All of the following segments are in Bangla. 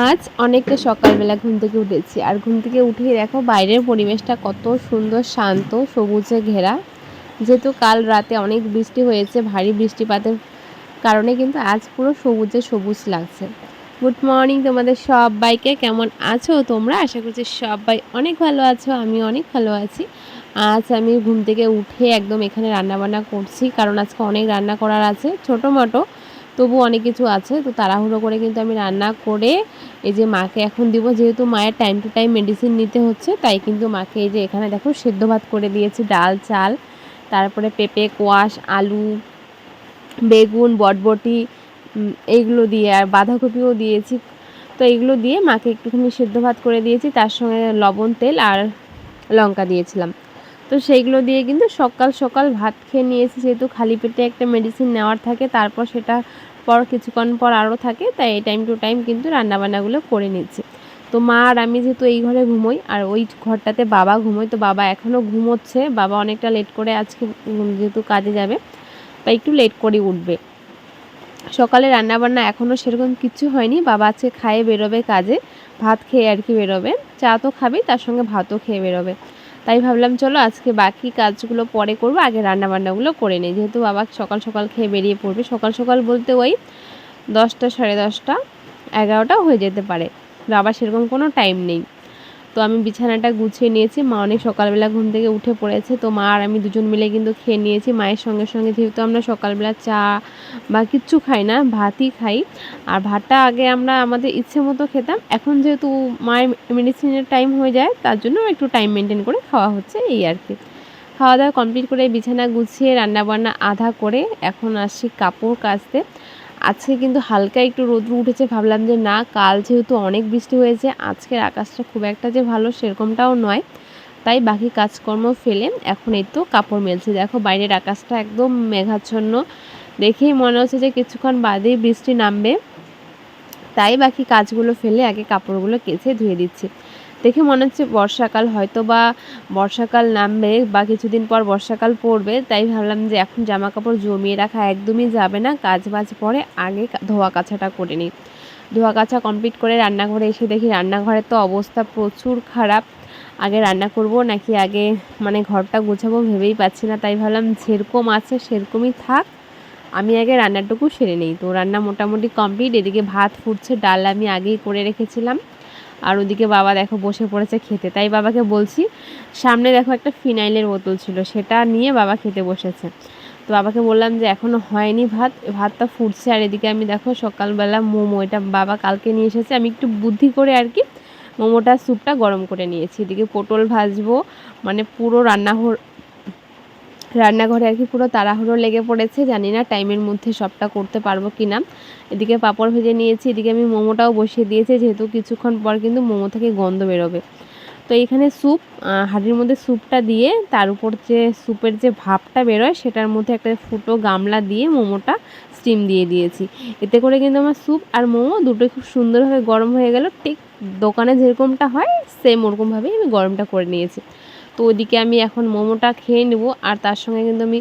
আজ অনেকটা সকালবেলা ঘুম থেকে উঠেছি, আর ঘুম থেকে উঠেই দেখো বাইরের পরিবেশটা কত সুন্দর, শান্ত, সবুজে ঘেরা। যেহেতু কাল রাতে অনেক বৃষ্টি হয়েছে, ভারী বৃষ্টিপাতের কারণে কিন্তু আজ পুরো সবুজে সবুজ লাগছে। গুড মর্নিং তোমাদের সবাইকে, কেমন আছো তোমরা? আশা করছি সবাই অনেক ভালো আছো, আমি অনেক ভালো আছি। আজ আমি ঘুম থেকে উঠে একদম এখানে রান্নাবান্না করছি, কারণ আজকে অনেক রান্না করার আছে, ছোটো মোটো তবু অনেক কিছু আছে। তো তাড়াহুড়ো করে কিন্তু আমি রান্না করে এই যে মাকে এখন দিব, যেহেতু মায়ের টাইম টু টাইম মেডিসিন নিতে হচ্ছে, তাই কিন্তু মাকে এই যে এখানে দেখো সেদ্ধ ভাত করে দিয়েছি, ডাল চাল, তারপরে পেঁপে কোয়াশ, আলু, বেগুন, বটবটি, এইগুলো দিয়ে, আর বাঁধাকপিও দিয়েছি। তো এইগুলো দিয়ে মাকে একটুখানি সেদ্ধ ভাত করে দিয়েছি, তার সঙ্গে লবণ, তেল আর লঙ্কা দিয়েছিলাম। তো সেইগুলো দিয়ে কিন্তু সকাল সকাল ভাত খেয়ে নিয়েছি, যেহেতু খালি পেটে একটা মেডিসিন নেওয়ার থাকে, তারপর সেটা পর কিছুক্ষণ পর আরও থাকে, তাই এই টাইম টু টাইম কিন্তু রান্নাবান্নাগুলো করে নিচ্ছি। তো মা আর আমি যেহেতু এই ঘরে ঘুমোই, আর ওই ঘরটাতে বাবা ঘুমোয়, তো বাবা এখনও ঘুমোচ্ছে। বাবা অনেকটা লেট করে আজকে যেহেতু কাজে যাবে, তাই একটু লেট করে উঠবে। সকালে রান্নাবান্না এখনও সেরকম কিছু হয়নি, বাবা আজকে খায়ে বেরোবে কাজে, ভাত খেয়ে আর কি বেরোবে, চা তো খাবেই, তার সঙ্গে ভাতও খেয়ে বেরোবে। তাই ভাবলাম চলো আজকে বাকি কাজগুলো পরে করবো, আগে রান্নাবান্নাগুলো করে নিই, যেহেতু বাবা সকাল সকাল খেয়ে বেরিয়ে পড়বে। সকাল সকাল বলতে ওই 10টা, 10:30, 11টাও হয়ে যেতে পারে, বাবার সেরকম কোনো টাইম নেই। তো আমি বিছানাটা গুছিয়ে নিয়েছি, মা অনেক সকালবেলা ঘুম থেকে উঠে পড়েছে, তো মা আর আমি দুজন মিলে কিন্তু খেয়ে নিয়েছি। মায়ের সঙ্গে সঙ্গে যেহেতু আমরা সকালবেলা চা বা কিচ্ছু খাই না, ভাতই খাই, আর ভাতটা আগে আমরা আমাদের ইচ্ছে মতো খেতাম, এখন যেহেতু মায়ের মেডিসিনের টাইম হয়ে যায়, তার জন্য একটু টাইম মেনটেন করে খাওয়া হচ্ছে, এই আর কি। খাওয়া দাওয়া কমপ্লিট করে বিছানা গুছিয়ে রান্নাবান্না আধা করে এখন আসছি কাপড় কাচতে। আজকে কিন্তু হালকা একটু রোদ্র উঠেছে, ভাবলাম যে না, কাল যেহেতু অনেক বৃষ্টি হয়েছে, আজকের আকাশটা খুব একটা যে ভালো সেরকমটাও নয়, তাই বাকি কাজকর্ম ফেলে এখন এই তো কাপড় মেলছি। দেখো বাইরের আকাশটা একদম মেঘাচ্ছন্ন, দেখেই মনে হচ্ছে যে কিছুক্ষণ বাদেই বৃষ্টি নামবে, তাই বাকি কাজগুলো ফেলে আগে কাপড়গুলো কেচে ধুয়ে দিচ্ছি। দেখে মনে হচ্ছে বর্ষাকাল, হয়তো বা বর্ষাকাল নামবে বা কিছুদিন পর বর্ষাকাল পড়বে, তাই ভাবলাম যে এখন জামা কাপড় জমিয়ে রাখা একদমই যাবে না, কাজ বাজ পরে আগে ধোয়া কাচাটা করে নিই। ধোয়া কাচা কমপ্লিট করে রান্নাঘরে এসে দেখি রান্নাঘরের তো অবস্থা প্রচুর খারাপ। আগে রান্না করব নাকি আগে ঘরটা গোছাবো ভেবেই পাচ্ছি না, তাই ভাবলাম যেরকম আছে সেরকমই থাক, আমি আগে রান্নাটুকু সেরে নিই। তো রান্না মোটামুটি কমপ্লিট, এদিকে ভাত ফুটছে, ডাল আমি আগেই করে রেখেছিলাম, আর ওদিকে বাবা দেখো বসে পড়েছে খেতে। তাই বাবাকে বলছি, সামনে দেখো একটা ফিনাইলের বোতল ছিল, সেটা নিয়ে বাবা খেতে বসেছে। তো বাবাকে বললাম যে এখনও হয়নি ভাত, ভাতটা ফুটছে। আর এদিকে আমি দেখো সকালবেলা মোমো, এটা বাবা কালকে নিয়ে এসেছে, আমি একটু বুদ্ধি করে আর কি মোমোটা স্যুপটা গরম করে নিয়েছি। এদিকে পটল ভাজবো, পুরো রান্নাঘরে আর কি পুরো তাড়াহুড়ো লেগে পড়েছে, জানি না টাইমের মধ্যে সবটা করতে পারবো কি না। এদিকে পাঁপড় ভেজে নিয়েছি, এদিকে আমি মোমোটাও বসিয়ে দিয়েছি, যেহেতু কিছুক্ষণ পর কিন্তু মোমো থেকে গন্ধ বেরোবে। তো এখানে স্যুপ, হাঁড়ির মধ্যে স্যুপটা দিয়ে তার উপর যে স্যুপের যে ভাপটা বেরোয়, সেটার মধ্যে একটা ফুটো গামলা দিয়ে মোমোটা স্টিম দিয়ে দিয়েছি। এতে করে কিন্তু আমার স্যুপ আর মোমো দুটোই খুব সুন্দরভাবে গরম হয়ে গেল, ঠিক দোকানে যেরকমটা হয় সেম ওরকমভাবেই আমি গরমটা করে নিয়েছি। তো ওদিকে আমি এখন মোমোটা খেয়ে নেব, আর তার সঙ্গে কিন্তু আমি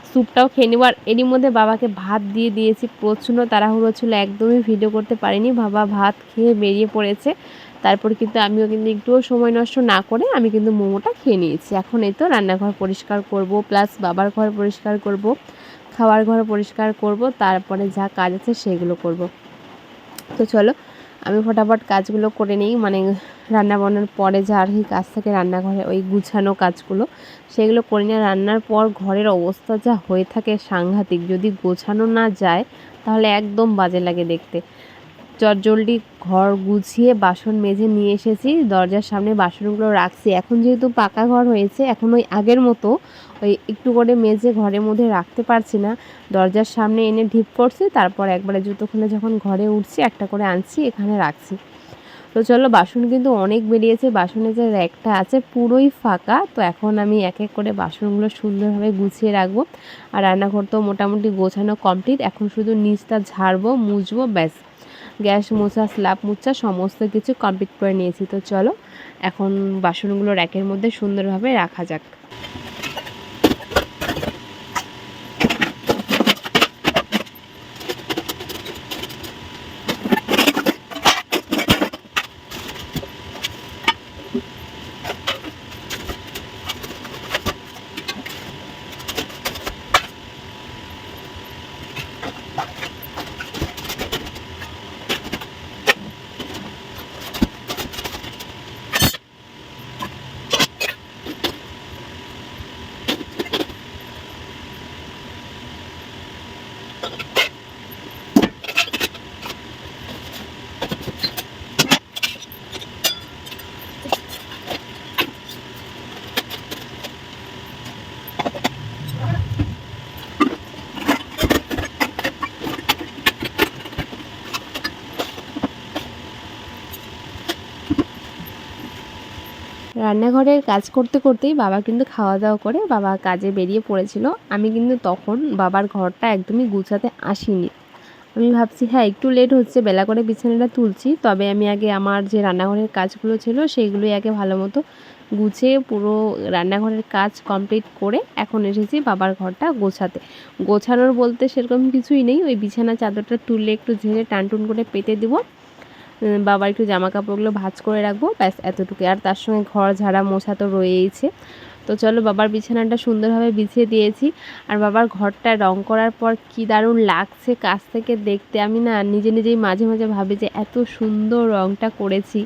স্যুপটাও খেয়ে নেব। আর এরই মধ্যে বাবাকে ভাত দিয়ে দিয়েছি, প্রচণ্ড তাড়াহুড়ো ছিল, একদমই ভিডিও করতে পারিনি। বাবা ভাত খেয়ে বেরিয়ে পড়েছে, তারপর কিন্তু আমিও কিন্তু একটুও সময় নষ্ট না করে আমি কিন্তু মোমোটা খেয়ে নিয়েছি। এখন এই তো রান্নাঘর পরিষ্কার করব, প্লাস বাবার ঘর পরিষ্কার করব, খাওয়ার ঘর পরিষ্কার করব, তারপরে যা কাজ আছে সেগুলো করব। তো চলো আমি ফটাফট কাজগুলো করে নিই, রান্না বান্নার পরে যা আর কি কাজ থাকে রান্নাঘরে, ওই গুছানো কাজগুলো সেগুলো করে নিয়ে, রান্নার পর ঘরের অবস্থা যা হয়ে থাকে সাংঘাতিক, যদি গোছানো না যায় তাহলে একদম বাজে লাগে দেখতে। চটজলদি ঘর গুছিয়ে বাসন মেজে নিয়ে এসেছি, দরজার সামনে বাসনগুলো রাখছি। এখন যেহেতু পাকা ঘর হয়েছে, এখন ওই আগের মতো ওই একটু করে মেজে ঘরের মধ্যে রাখতে পারছি না, দরজার সামনে এনে ঢিপ করছি, তারপর একবারে জুতো খুলে যখন ঘরে উঠছি একটা করে আনছি এখানে রাখছি। তো চলো, বাসন কিন্তু অনেক বেরিয়েছে, বাসনের যে র্যাকটা আছে পুরোই ফাঁকা। তো এখন আমি এক এক করে বাসনগুলো সুন্দরভাবে গুছিয়ে রাখবো, আর রান্নাঘর তো মোটামুটি গোছানো কমপ্লিট, এখন শুধু নিচটা ঝাড়বো, মুছবো, ব্যাস। গ্যাস মোছা, স্ল্যাব মোছা সমস্ত কিছু কমপ্লিট করে নিয়েছি। তো চলো এখন বাসনগুলো র্যাকের মধ্যে সুন্দরভাবে রাখা যাক। রান্নাঘরের কাজ করতে করতেই বাবা কিন্তু খাওয়া দাওয়া করে বাবা কাজে বেরিয়ে পড়েছিল। আমি কিন্তু তখন বাবার ঘরটা একদমই গুছাতে আসিনি। আমি ভাবছি হ্যাঁ একটু লেট হচ্ছে, বেলা করে বিছানাটা তুলছি, তবে আমি আগে আমার যে রান্নাঘরের কাজগুলো ছিল সেইগুলোই আগে ভালো মতো গুছিয়ে পুরো রান্নাঘরের কাজ কমপ্লিট করে এখন এসেছি বাবার ঘরটা গোছাতে। গোছানোর বলতে সেরকম কিছুই নেই, ওই বিছানা চাদরটা তুললে একটু ঝেড়ে টানটুন করে পেতে দেবো, বাবার একটু জামা কাপড়গুলো ভাঁজ করে রাখবো, ব্যাস এতটুকু। আর তার সঙ্গে ঘর ঝাড়া মোছা তো রয়েইছে। তো চলো বাবার বিছানাটা সুন্দরভাবে বিছিয়ে দিয়েছি। আর বাবার ঘরটা রং করার পর কি দারুণ লাগছে কাছ থেকে দেখতে। আমি না নিজেই মাঝে মাঝে ভাবি যে এত সুন্দর রংটা করেছি।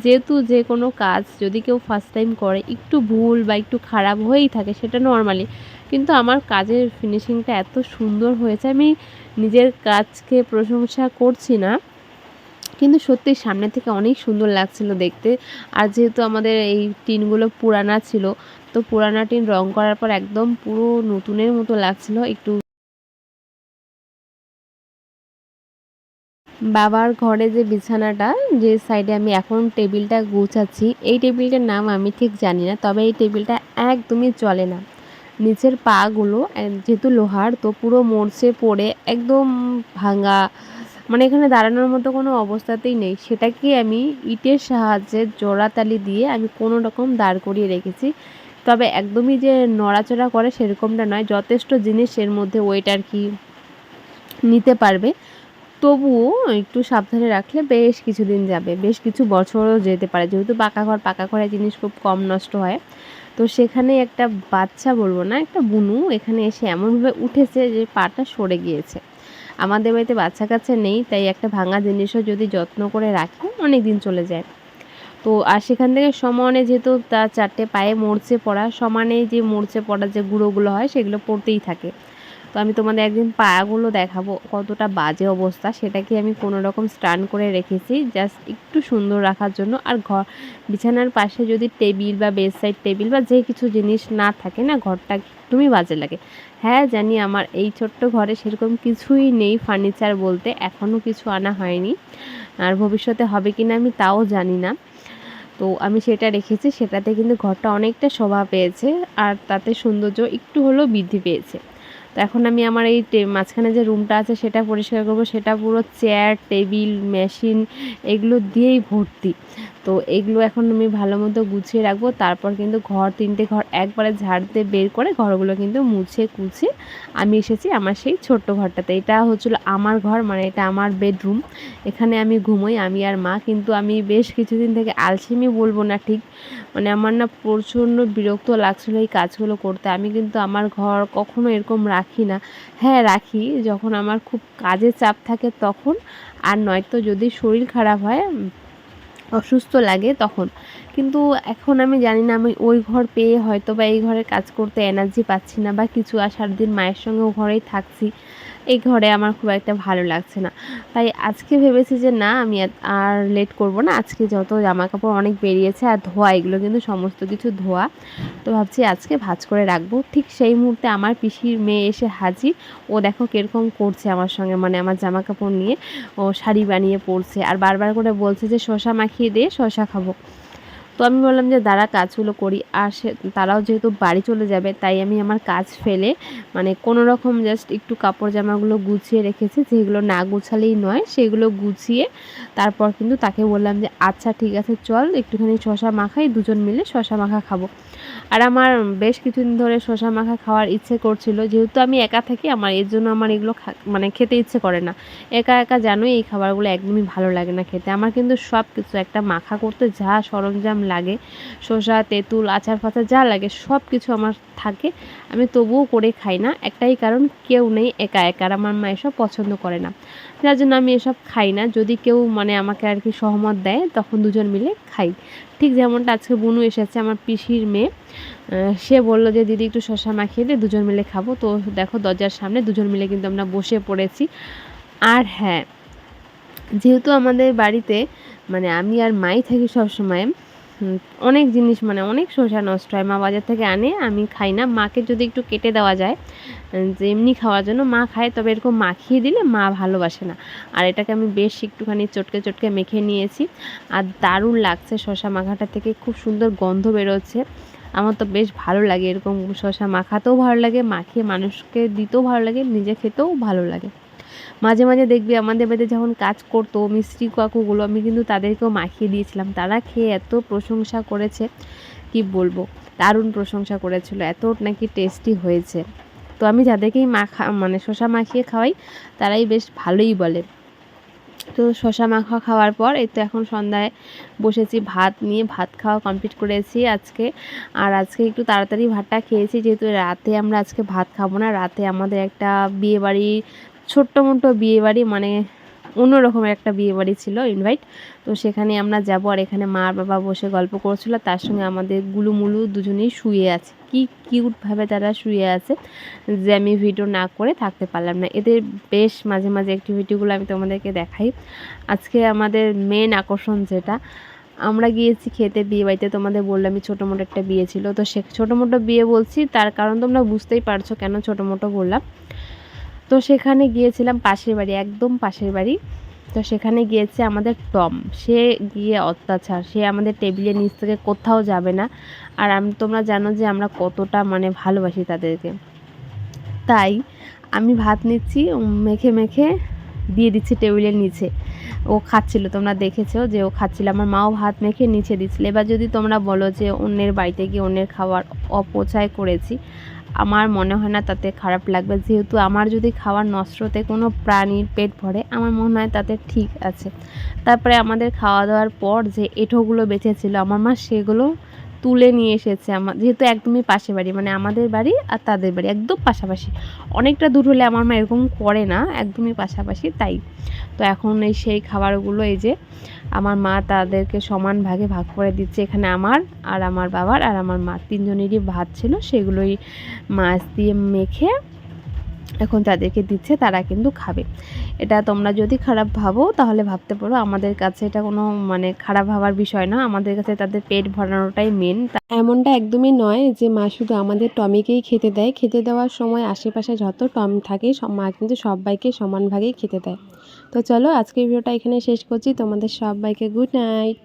যেহেতু যে কোনো কাজ যদি কেউ ফার্স্ট টাইম করে একটু ভুল বা একটু খারাপ হয়েই থাকে, সেটা নর্মালি, কিন্তু আমার কাজের ফিনিশিংটা এত সুন্দর হয়েছে। আমি নিজের কাজকে প্রশংসা করছি না, কিন্তু সত্যি সামনে থেকে অনেক সুন্দর লাগছিল দেখতে। আর যেহেতু আমাদের এই টিনগুলো পুরানা ছিল, তো পুরানা টিন রং করার পর একদম পুরো নতুনের মতো লাগছিল। একটু বাবার ঘরে যে বিছানাটা, যে সাইডে আমি এখন টেবিলটা গুছাচ্ছি, এই টেবিলটার নাম আমি ঠিক জানি না, তবে এই টেবিলটা একদমই চলে না। নিচের পাগুলো যেহেতু লোহার, তো পুরো মরচে পড়ে একদম ভাঙা, মানে এখানে দাঁড়ানোর মতো কোনো অবস্থাতেই নেই। সেটাকে আমি ইটের সাহায্যে জোড়াতালি দিয়ে আমি কোনো রকম দাঁড় করিয়ে রেখেছি। তবে একদমই যে নড়াচড়া করে সেরকমটা নয়, যথেষ্ট জিনিস এর মধ্যে ওয়েট আর কি নিতে পারবে। তবুও একটু সাবধানে রাখলে বেশ কিছুদিন যাবে, বেশ কিছু বছরও যেতে পারে। যেহেতু পাকা ঘরে জিনিস খুব কম নষ্ট হয়। তো সেখানে একটা বাচ্চা বলবো না, একটা বুনু এখানে এসে এমনভাবে উঠেছে যে পাটা সরে গিয়েছে। আমাদের বাড়িতে বাচ্চা কাচ্চা নেই, তাই একটা ভাঙা জিনিসও যদি যত্ন করে রাখি অনেক দিন চলে যায়। তো আর সেখান থেকে সমানে যেহেতু তার 4টে পায়ে মরচে পড়া, সমানে যে মরচে পড়া যে গুঁড়োগুলো হয় সেগুলো পড়তেই থাকে। তো আমি তোমাদের একদিন পাগুলো দেখাবো কতটা বাজে অবস্থা। সেটাকে আমি কোনো রকম স্টান করে রেখেছি জাস্ট একটু সুন্দর রাখার জন্য। আর বিছানার পাশে যদি টেবিল বা বেডসাইড টেবিল বা যে কিছু জিনিস না থাকে না, ঘরটা একদমই বাজে লাগে। হ্যাঁ জানি আমার এই ছোট্ট ঘরে সেরকম কিছুই নেই ফার্নিচার বলতে, এখনও কিছু আনা হয়নি, আর ভবিষ্যতে হবে কি না আমি তাও জানি না। তো আমি সেটা রেখেছি, সেটাতে কিন্তু ঘরটা অনেকটা শোভা পেয়েছে, আর তাতে সৌন্দর্য একটু হলেও বৃদ্ধি পেয়েছে। তো এখন আমি আমার এই মাঝখানে যে রুমটা আছে সেটা পরিষ্কার করব। সেটা পুরো চেয়ার টেবিল মেশিন এগুলো দিয়েই ভর্তি। তো এগুলো এখন আমি ভালো মতো গুছিয়ে রাখবো। তারপর কিন্তু 3টে ঘর একবারে ঝাড় দিয়ে বের করে ঘরগুলো কিন্তু মুছে কুছে আমি এসেছি আমার সেই ছোট্ট ঘরটাতে। এটা হচ্ছিল আমার ঘর, মানে এটা আমার বেডরুম। এখানে আমি ঘুমোই, আমি আর মা। কিন্তু আমি বেশ কিছুদিন থেকে আলসেমি বলবো না ঠিক, মানে আমার না প্রচণ্ড বিরক্ত লাগছিলো এই কাজগুলো করতে। আমি কিন্তু আমার ঘর কখনো এরকম রাখি না। হ্যাঁ রাখি যখন আমার খুব কাজের চাপ থাকে তখন, আর নয়তো যদি শরীর খারাপ হয়, অসুস্থ লাগে তখন। কিন্তু এখন আমি জানি না, আমি ওই ঘর পেয়ে হয়তো বা এই ঘরে কাজ করতে এনার্জি পাচ্ছি না বা কিছু, আর সারাদিন মায়ের সঙ্গে ও ঘরেই থাকছি, এই ঘরে আমার খুব একটা ভালো লাগছে না। তাই আজকে ভেবেছি যে না আমি আর লেট করব না, আজকে যত জামা কাপড় অনেক বেরিয়েছে আর ধোয়া, এগুলো কিন্তু সমস্ত কিছু ধোয়া, তো ভাবছি আজকে ভাঁজ করে রাখবো। ঠিক সেই মুহূর্তে আমার পিসির মেয়ে এসে হাজির। ও দেখো কীরকম করছে আমার সঙ্গে, মানে আমার জামা কাপড় নিয়ে ও শাড়ি বানিয়ে পরছে, আর বারবার করে বলছে যে শসা মাখিয়ে দে, শসা খাবো। তো আমি বললাম যে দাঁড়া কাজগুলো করি। আর তারাও যেহেতু বাড়ি চলে যাবে, তাই আমি আমার কাজ ফেলে মানে কোনো রকম জাস্ট একটু কাপড় জামাগুলো গুছিয়ে রেখেছি, যেগুলো না গুছালেই নয় সেগুলো গুছিয়ে তারপর কিন্তু তাকে বললাম যে আচ্ছা ঠিক আছে চল একটুখানি শসা মাখাই, দুজন মিলে শসা মাখা খাবো। আর আমার বেশ কিছুদিন ধরে শসা মাখা খাওয়ার ইচ্ছে করছিল, যেহেতু আমি একা থাকি, আমার এর জন্য আমার এগুলো মানে খেতে ইচ্ছে করে না। একা একা জানোই এই খাবারগুলো একদমই ভালো লাগে না খেতে। আমার কিন্তু সব কিছু একটা মাখা করতে যা সরঞ্জাম লাগে, শসা তেঁতুল আচার ফাচার যা লাগে সব কিছু আমার থাকে, আমি তবুও করে খাই না। একটাই কারণ, কেউ নেই, একা একা, আর আমার মা এসব পছন্দ করে না, যার জন্য আমি এসব খাই না। যদি কেউ মানে আমাকে আর কি সহমত দেয় তখন দুজন মিলে খাই। ঠিক যেমনটা আজকে বুনু এসেছে আমার পিসির মেয়ে, সে বলল যে দিদি একটু শসা মাখিয়ে দে, দুজন মিলে খাবো। তো দেখো দরজার সামনে দুজন মিলে কিন্তু আমরা বসে পড়েছি। আর হ্যাঁ, যেহেতু আমাদের বাড়িতে মানে আমি আর মাই থাকি সবসময়, অনেক জিনিস মানে অনেক শসা নষ্ট হয়। মা বাজার থেকে আনে, আমি খাই না। মাকে যদি একটু কেটে দেওয়া যায় যে এমনি খাওয়ার জন্য, মা খায়, তবে এরকম মাখিয়ে দিলে মা ভালোবাসে না। আর এটাকে আমি বেশ একটুখানি চটকে চটকে মেখে নিয়েছি। আর দারুণ লাগছে শসা মাখাটা থেকে, খুব সুন্দর গন্ধ বেরোচ্ছে। আমার তো বেশ ভালো লাগে এরকম শসা মাখাতেও ভালো লাগে, মাখিয়ে মানুষকে দিতেও ভালো লাগে, নিজে খেতেও ভালো লাগে। মাঝে মাঝে দেখবি আমাদের বাড়িতে যখন কাজ করতো মিস্ত্রি কাকুগুলো, আমি কিন্তু তাদেরকেও মাখিয়ে দিয়েছিলাম। তারা খেয়ে এত প্রশংসা করেছে, কি বলবো, দারুণ প্রশংসা করেছিল, এত নাকি টেস্টি হয়েছে। তো আমি যাদেরকেই মানে শসা মাখিয়ে খাওয়াই, তারাই বেশ ভালোই বলে। তো শসা মাখা খাওয়ার পর এই তো এখন সন্ধ্যায় বসেছি ভাত নিয়ে, ভাত খাওয়া কমপ্লিট করেছি আজকে। আর আজকে একটু তাড়াতাড়ি ভাতটা খেয়েছি, যেহেতু রাতে আমরা আজকে ভাত খাবো না। রাতে আমাদের একটা বিয়েবাড়ি, ছোট্ট মোটো বিয়েবাড়ি, মানে অন্যরকমের একটা বিয়েবাড়ি ছিল, ইনভাইট। তো সেখানে আমরা যাব। আর এখানে মা আর বাবা বসে গল্প করছিল, তার সঙ্গে আমাদের গুলুমুলু দুজনেই শুয়ে আছে। কি কিউটভাবে তারা শুয়ে আছে যে আমি ভিডিও না করে থাকতে পারলাম না। এদের বেশ মাঝে মাঝে অ্যাক্টিভিটিগুলো আমি তোমাদেরকে দেখাই। আজকে আমাদের মেন আকর্ষণ যেটা, আমরা গিয়েছি খেতে বিয়েবাড়িতে, তোমাদের বললামই ছোটো মোটো একটা বিয়ে ছিল। তো সে ছোটো মোটো বিয়ে বলছি তার কারণ তোমরা বুঝতেই পারছো কেন ছোটো মোটো বললাম। তো সেখানে গিয়েছিলাম, পাশের বাড়ি, একদম পাশের বাড়ি। তো সেখানে গিয়েছে আমাদের টম, সে গিয়ে অত্যাচার, সে আমাদের টেবিলের নিচ থেকে কোথাও যাবে না। আর তোমরা জানো যে আমরা কতটা মানে ভালোবাসি তাদেরকে। তাই আমি ভাত নিচ্ছি, মেখে মেখে দিয়ে দিচ্ছি টেবিলের নিচে। ও খাচ্ছিল, তোমরা দেখেছো যে ও খাচ্ছিল। আমার মাও ভাত মেখে নিচে দিচ্ছিল। এবার যদি তোমরা বলো যে অন্যের বাড়িতে গিয়ে অন্যের খাবার অপচয় করেছি, আমার মনে হয় না তাতে খারাপ লাগবে। যেহেতু আমার যদি খাবার নষ্ট হতে কোনো প্রাণীর পেট ভরে, আমার মনে হয় তাতে ঠিক আছে। তারপরে আমাদের খাওয়া দাওয়ার পর যে এঁঠোগুলো বেঁচেছিল, আমার মা সেগুলো তুলে নিয়ে এসেছে। আমার যেহেতু একদমই পাশে বাড়ি, মানে আমাদের বাড়ি আর তাদের বাড়ি একদম পাশাপাশি, অনেকটা দূর হলে আমার মা এরকম করে না, একদমই পাশাপাশি। তাই তো এখন এই সেই খাবারগুলো এই যে আমার মা তাদেরকে সমান ভাগে ভাগ করে দিচ্ছে। এখানে আমার আর আমার বাবার আর আমার মা তিনজনেরই ভাত ছিল, সেগুলোই মাছ দিয়ে মেখে এখন তাদেরকে দিচ্ছে, তারা কিন্তু খাবে। এটা তোমরা যদি খারাপ ভাবো তাহলে ভাবতে পারো, আমাদের কাছে এটা কোনো মানে খারাপ ভাবার বিষয় না। আমাদের কাছে তাদের পেট ভরানোটাই মেন। এমনটা একদমই নয় যে মা শুধু আমাদের টমিকেই খেতে দেয়, খেতে দেওয়ার সময় আশেপাশে যত টম থাকে সব মা কিন্তু সবাইকে সমান ভাগেই খেতে দেয়। তো চলো আজকের ভিডিওটা এখানে শেষ করছি। তোমাদের সবাইকে গুড নাইট।